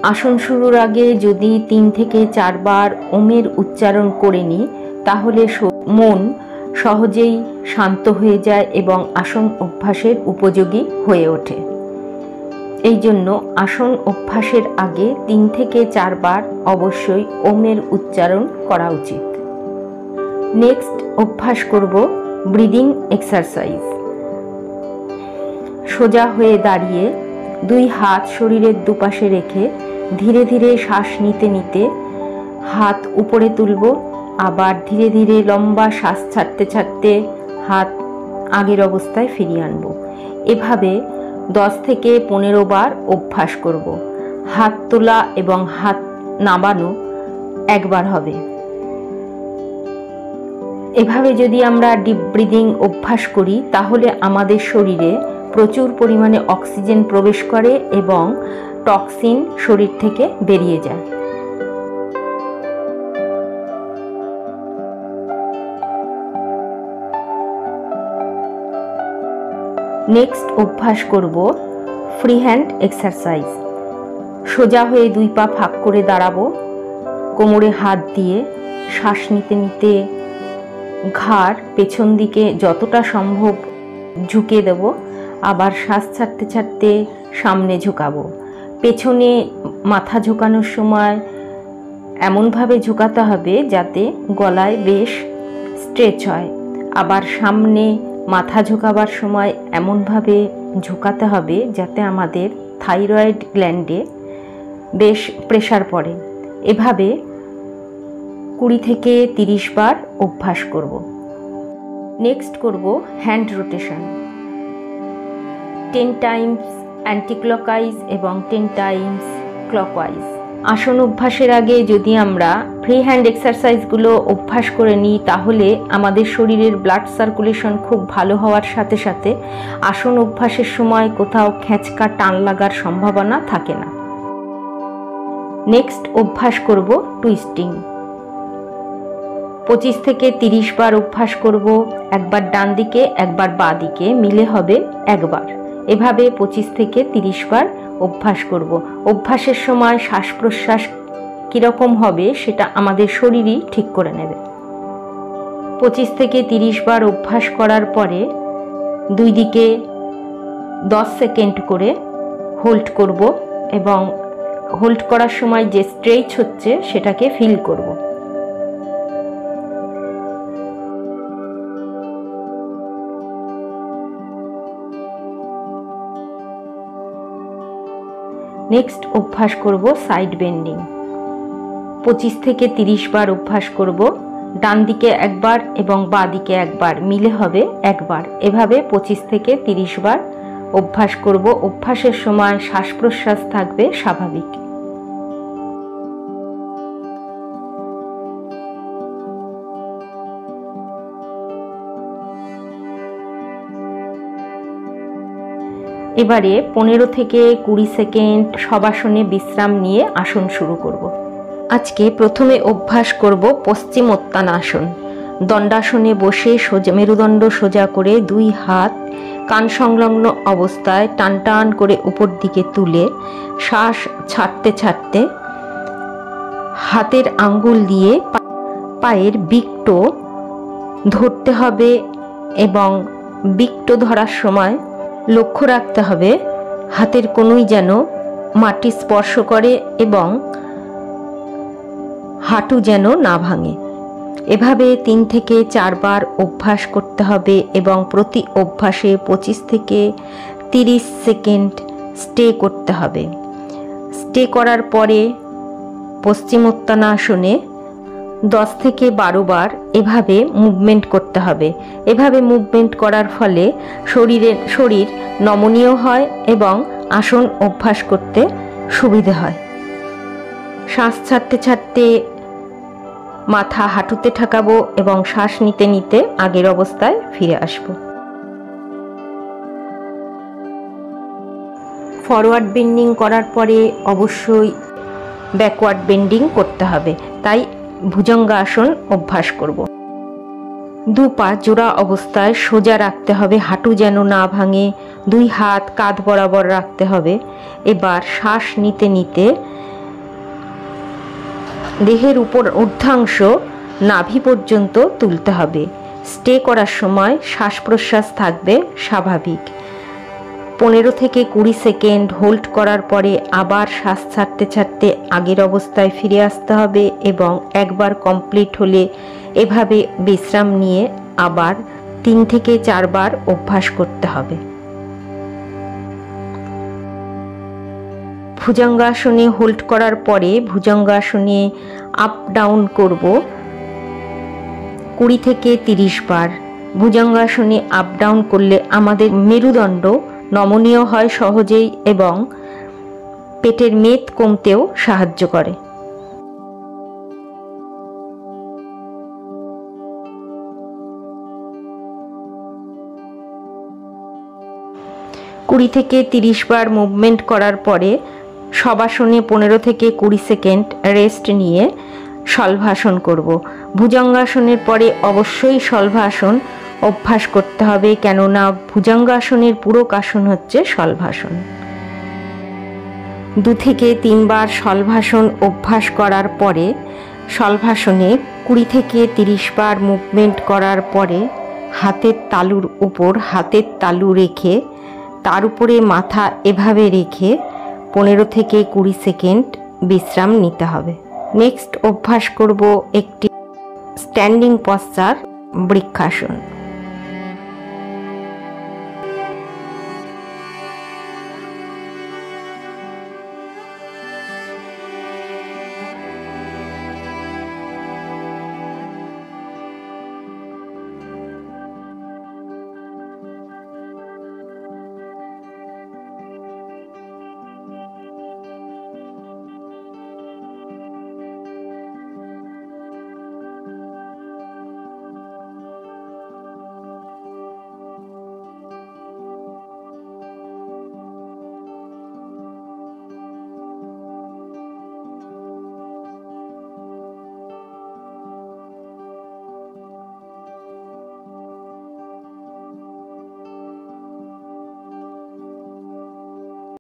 আসন শুরুর আগে যদি 3 থেকে 4 বার ওমের উচ্চারণ করে নিই তাহলে মন সহজেই শান্ত হয়ে যায় এবং আসন অভ্যাসের উপযোগী হয়ে ওঠে। এই জন্য আসন অভ্যাসের আগে 3 থেকে 4 বার অবশ্যই ওমের উচ্চারণ করা উচিত। নেক্সট অভ্যাস করব ব্রিদিং এক্সারসাইজ। সোজা হয়ে দাঁড়িয়ে 2 হাত শরীরের দুপাশে রেখে ধীরে ধীরে শ্বাস নিতে নিতে হাত উপরে তুলব, আবার ধীরে ধীরে লম্বা শ্বাস ছাড়তে ছাড়তে হাত আগের অবস্থায় ফিরিয়ে আনব। এভাবে 10 থেকে 15 বার অভ্যাস করব। হাত তোলা এবং হাত নামানো একবার হবে। এভাবে যদি আমরা ডিপ ব্রিদিং অভ্যাস করি তাহলে আমাদের শরীরে প্রচুর পরিমাণে অক্সিজেন প্রবেশ করে এবং টক্সিন শরীর থেকে বেরিয়ে যায়। নেক্সট অভ্যাস করব ফ্রি হ্যান্ড এক্সারসাইজ। সোজা হয়ে 2 পা ফাঁক করে দাঁড়াবো, কোমরে হাত দিয়ে শ্বাস নিতে নিতে ঘাড় পেছন দিকে যতটা সম্ভব ঝুঁকে দেব, আবার শ্বাস ছাড়তে ছাড়তে সামনে ঝুঁকাবো। পেছনে মাথা ঝুঁকানোর সময় এমনভাবে ঝুঁকাতে হবে যাতে গলায় বেশ স্ট্রেচ হয়, আবার সামনে মাথা ঝুঁকাবার সময় এমনভাবে ঝুঁকাতে হবে যাতে আমাদের থাইরয়েড গ্ল্যান্ডে বেশ প্রেসার পড়ে। এভাবে 20 থেকে 30 বার অভ্যাস করব। নেক্সট করব hand rotation. 10 Times anti clockwise এবং 10 টাইমস ক্লকওয়াইজ। আসন অভ্যাসের আগে যদি আমরা ফ্রি হ্যান্ড এক্সারসাইজগুলো অভ্যাস করে নিই তাহলে আমাদের শরীরের ব্লাড সার্কুলেশন খুব ভালো হওয়ার সাথে সাথে আসন অভ্যাসের সময় কোথাও খেঁচকা টান লাগার সম্ভাবনা থাকে না। নেক্সট অভ্যাস করব টুইস্টিং। 25 থেকে 30 বার অভ্যাস করব। একবার ডান দিকে একবার বাঁ দিকে মিলে হবে একবার। এভাবে 25 থেকে 30 বার অভ্যাস করব। অভ্যাসের সময় শ্বাস প্রশ্বাস কীরকম হবে সেটা আমাদের শরীরই ঠিক করে নেবে। 25 থেকে 30 বার অভ্যাস করার পরে 2 দিকে 10 সেকেন্ড করে হোল্ড করব এবং হোল্ড করার সময় যে স্ট্রেচ হচ্ছে সেটাকে ফিল করব। নেক্সট অভ্যাস করব সাইড বেন্ডিং। 25 থেকে 30 বার অভ্যাস করব। ডান দিকে একবার এবং বাঁ দিকে একবার মিলে হবে একবার। এভাবে 25 থেকে 30 বার অভ্যাস করব। অভ্যাসের সময় শ্বাস প্রশ্বাস থাকবে স্বাভাবিক। এবারে 15 থেকে 20 সেকেন্ড শবাসনে বিশ্রাম নিয়ে আসন শুরু করব। আজকে প্রথমে অভ্যাস করব পশ্চিমোত্তানাসন। দণ্ডাসনে বসে সোজা মেরুদণ্ড সোজা করে 2 হাত কান সংলগ্ন অবস্থায় টান টান করে উপর দিকে তুলে শ্বাস ছাড়তে ছাড়তে হাতের আঙ্গুল দিয়ে পায়ের বিকটো ধরতে হবে এবং বিকটো ধরার সময় লক্ষ্য রাখতে হবে হাতের কনুই যেন মাটি স্পর্শ করে এবং হাঁটু যেন না ভাঙে। এভাবে 3 থেকে 4 বার অভ্যাস করতে হবে এবং প্রতি অভ্যাসে 25 থেকে 30 সেকেন্ড স্টে করতে হবে। স্টে করার পরে পশ্চিমোত্তানাসনে 10 থেকে 12 বার এভাবে মুভমেন্ট করতে হবে। এভাবে মুভমেন্ট করার ফলে শরীর নমনীয় হয় এবং আসন অভ্যাস করতে সুবিধে হয়। শ্বাস ছাড়তে ছাড়তে মাথা হাঁটুতে ঠেকাবো এবং শ্বাস নিতে নিতে আগের অবস্থায় ফিরে আসব। ফরওয়ার্ড বেন্ডিং করার পরে অবশ্যই ব্যাকওয়ার্ড বেন্ডিং করতে হবে, তাই ভুজঙ্গাসন অভ্যাস করব। 2 পা জোড়া অবস্থায় সোজা রাখতে হবে, হাঁটু যেন না ভাঙে। 2 হাত কাঁধ বরাবর রাখতে হবে। এবার শ্বাস নিতে নিতে দেহের উপর ঊর্ধ্বাংশ নাভি পর্যন্ত তুলতে হবে। স্টে করার সময় শ্বাস প্রশ্বাস থাকবে স্বাভাবিক। 15 থেকে 20 সেকেন্ড হোল্ড করার পরে আবার শ্বাস ছাড়তে ছাড়তে আগের অবস্থায় ফিরে আসতে হবে এবং একবার কমপ্লিট হলে এভাবে বিশ্রাম নিয়ে আবার 3 থেকে 4 বার অভ্যাস করতে হবে। ভুজঙ্গাসনে হোল্ড করার পরে ভুজঙ্গাসনে আপ ডাউন করব 20 থেকে 30 বার। ভুজঙ্গাসনে আপ ডাউন করলে আমাদের মেরুদণ্ড নমনীয় হয় সহজেই এবং পেটের মেদ কমতেও সাহায্য করে। 20 থেকে 30 বার মুভমেন্ট করার পরে শবাসনে 15 থেকে 20 সেকেন্ড রেস্ট নিয়ে শলভাসন করব। ভুজঙ্গাসনের পরে অবশ্যই শলভাসন অভ্যাস করতে হবে, কেননা ভুজঙ্গাসনের পুরো আসন হচ্ছে শলভাসন। 2 থেকে 3 বার শলভাসন অভ্যাস করার পরে শলভাসনে 20 থেকে 30 বার মুভমেন্ট করার পরে হাতের তালুর উপর হাতের তালু রেখে তার উপরে মাথা এভাবে রেখে 15 থেকে 20 সেকেন্ড বিশ্রাম নিতে হবে। নেক্সট অভ্যাস করব একটি স্ট্যান্ডিং পশ্চার বৃক্ষাসন।